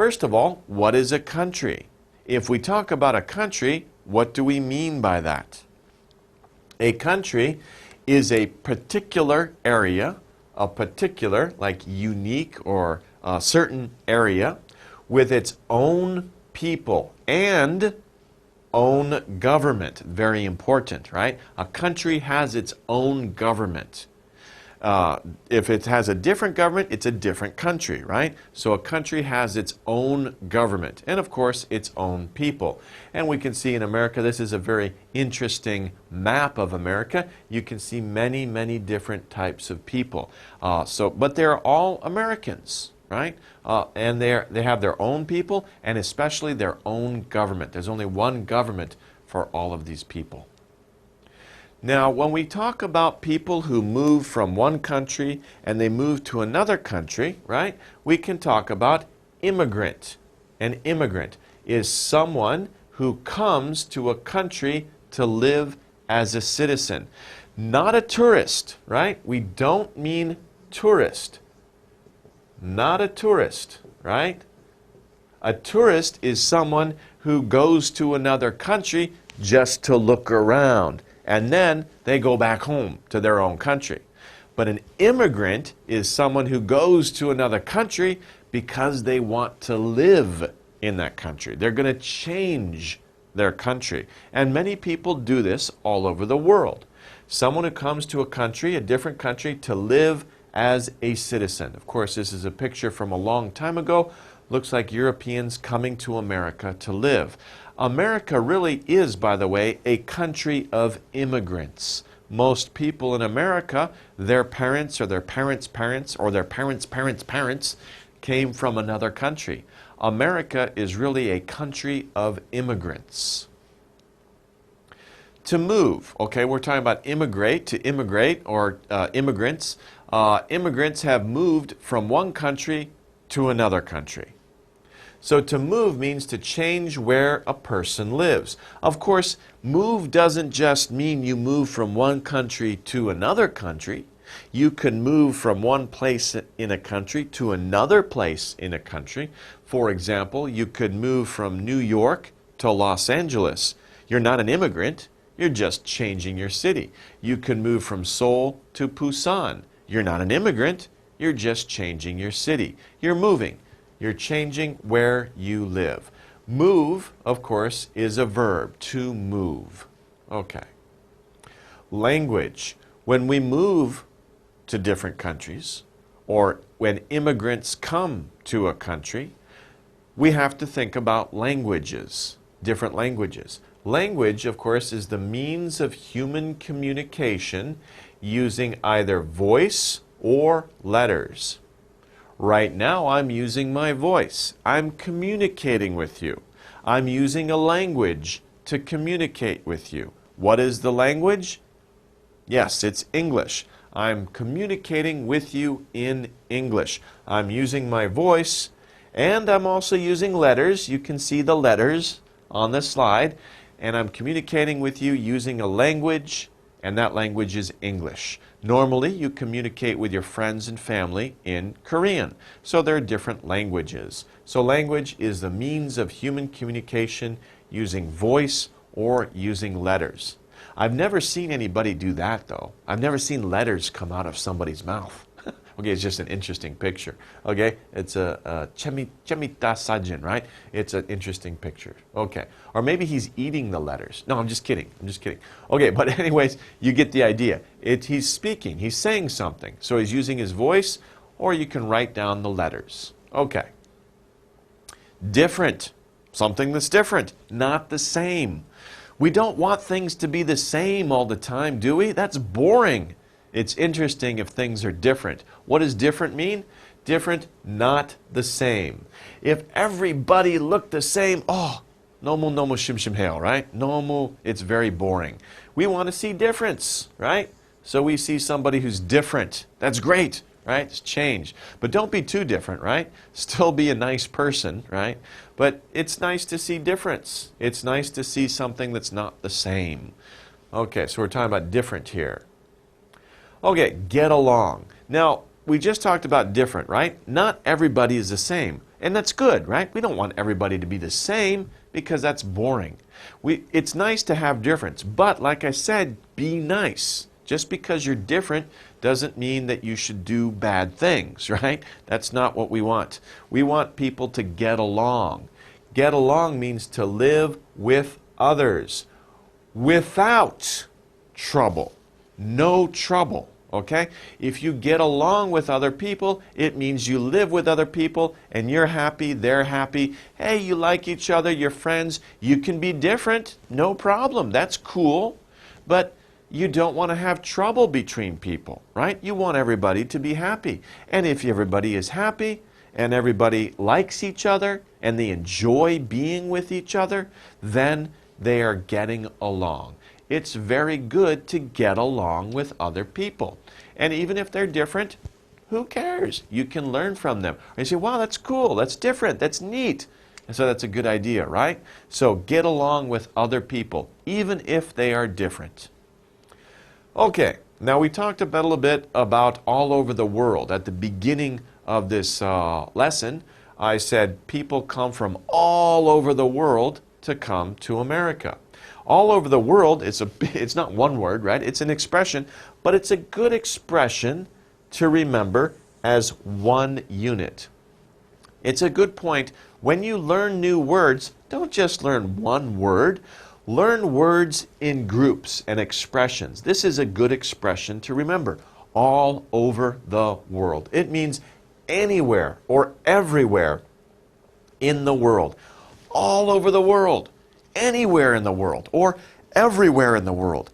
First of all, what is a country? If we talk about a country, what do we mean by that? A country is a particular area, a particular, like unique or a certain area with its own people and own government. Very important, right? A country has its own government. If it has a different government, it's a different country, right? So a country has its own government and, of course, its own people. And we can see in America, this is a very interesting map of America. You can see many, many different types of people. But they're all Americans, right? And they have their own people and especially their own government. There's only one government for all of these people. Now, when we talk about people who move from one country and they move to another country, right, we can talk about immigrant. An immigrant is someone who comes to a country to live as a citizen. Not a tourist, right? We don't mean tourist. Not a tourist, right? A tourist is someone who goes to another country just to look around. And then they go back home to their own country. But an immigrant is someone who goes to another country because they want to live in that country. They're going to change their country. And many people do this all over the world. Someone who comes to a country, a different country, to live as a citizen. Of course, this is a picture from a long time ago. Looks like Europeans coming to America to live. America really is, by the way, a country of immigrants. Most people in America, their parents or their parents' parents or their parents' parents' parents came from another country. America is really a country of immigrants. To move, okay, we're talking about to immigrate or immigrants. Immigrants have moved from one country to another country. So to move means to change where a person lives. Of course, move doesn't just mean you move from one country to another country. You can move from one place in a country to another place in a country. For example, you could move from New York to Los Angeles. You're not an immigrant, you're just changing your city. You can move from Seoul to Busan. You're not an immigrant, you're just changing your city. You're moving. You're changing where you live. Move, of course, is a verb, to move. Okay. Language. When we move to different countries, or when immigrants come to a country, we have to think about languages, different languages. Language, of course, is the means of human communication using either voice or letters. Right now, I'm using my voice. I'm communicating with you. I'm using a language to communicate with you. What is the language? Yes, it's English. I'm communicating with you in English. I'm using my voice, and I'm also using letters. You can see the letters on the slide. And I'm communicating with you using a language, and that language is English. Normally, you communicate with your friends and family in Korean. So there are different languages. So language is the means of human communication using voice or using letters. I've never seen anybody do that, though. I've never seen letters come out of somebody's mouth. Okay, it's just an interesting picture. Okay, it's a 재밌다 사진, right? It's an interesting picture. Okay, or maybe he's eating the letters. No, I'm just kidding. I'm just kidding. Okay, but anyways, you get the idea. He's speaking. He's saying something. So he's using his voice, or you can write down the letters. Okay. Different. Something that's different. Not the same. We don't want things to be the same all the time, do we? That's boring. It's interesting if things are different. What does different mean? Different, not the same. If everybody looked the same, 너무 심심해요, right? 너무, it's very boring. We want to see difference, right? So we see somebody who's different. That's great, right? It's change. But don't be too different, right? Still be a nice person, right? But it's nice to see difference. It's nice to see something that's not the same. Okay, so we're talking about different here. Okay, get along. Now, we just talked about different, right? Not everybody is the same. And that's good, right? We don't want everybody to be the same because that's boring. It's nice to have difference, but like I said, be nice. Just because you're different doesn't mean that you should do bad things, right? That's not what we want. We want people to get along. Get along means to live with others without trouble. No trouble. Okay? If you get along with other people, it means you live with other people and you're happy, they're happy. Hey, you like each other, you're friends. You can be different, no problem. That's cool. But you don't want to have trouble between people, right? You want everybody to be happy. And if everybody is happy and everybody likes each other and they enjoy being with each other, then they are getting along. It's very good to get along with other people. And even if they're different, who cares? You can learn from them. Or you say, wow, that's cool, that's different, that's neat. And so that's a good idea, right? So get along with other people, even if they are different. Okay, now we talked a little bit about all over the world. At the beginning of this lesson, I said people come from all over the world to come to America. All over the world, it's not one word, right? It's an expression, but it's a good expression to remember as one unit. It's a good point. When you learn new words, don't just learn one word. Learn words in groups and expressions. This is a good expression to remember. All over the world. It means anywhere or everywhere in the world. All over the world. Anywhere in the world or everywhere in the world.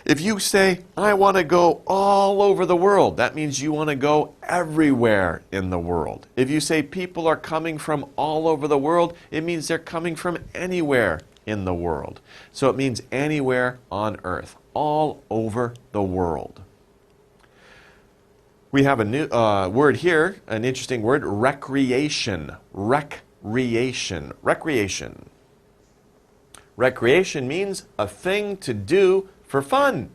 If you say, I want to go all over the world, that means you want to go everywhere in the world. If you say people are coming from all over the world, it means they're coming from anywhere in the world. So it means anywhere on earth, all over the world. We have a new word here, an interesting word, recreation. Recreation. Recreation. Recreation means a thing to do for fun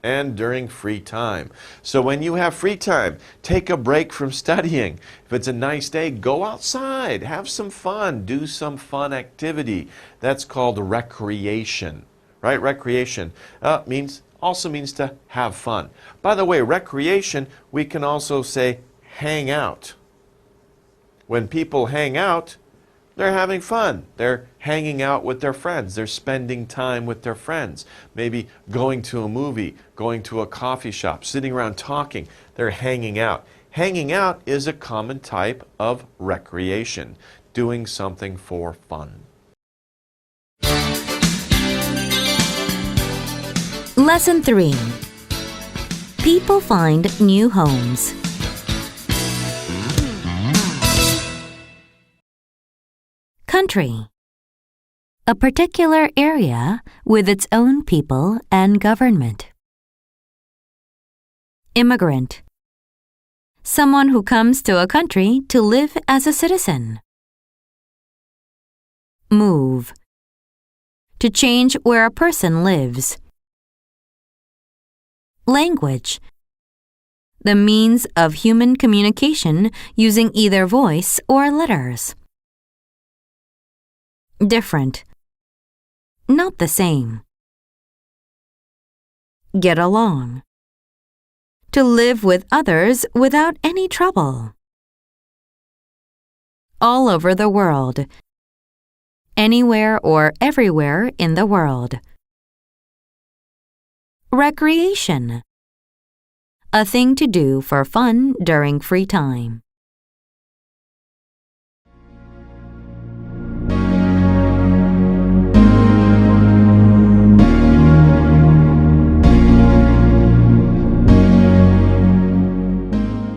and during free time. So when you have free time, take a break from studying. If it's a nice day, go outside, have some fun, do some fun activity. That's called recreation, right? Recreation also means to have fun. By the way, recreation, we can also say hang out. When people hang out, they're having fun. They're hanging out with their friends. They're spending time with their friends. Maybe going to a movie, going to a coffee shop, sitting around talking. They're hanging out. Hanging out is a common type of recreation, doing something for fun. Lesson 3. People find new homes. Country. A particular area with its own people and government. Immigrant. Someone who comes to a country to live as a citizen. Move. To change where a person lives. Language. The means of human communication using either voice or letters. Different. Not the same. Get along. To live with others without any trouble. All over the world. Anywhere or everywhere in the world. Recreation. A thing to do for fun during free time.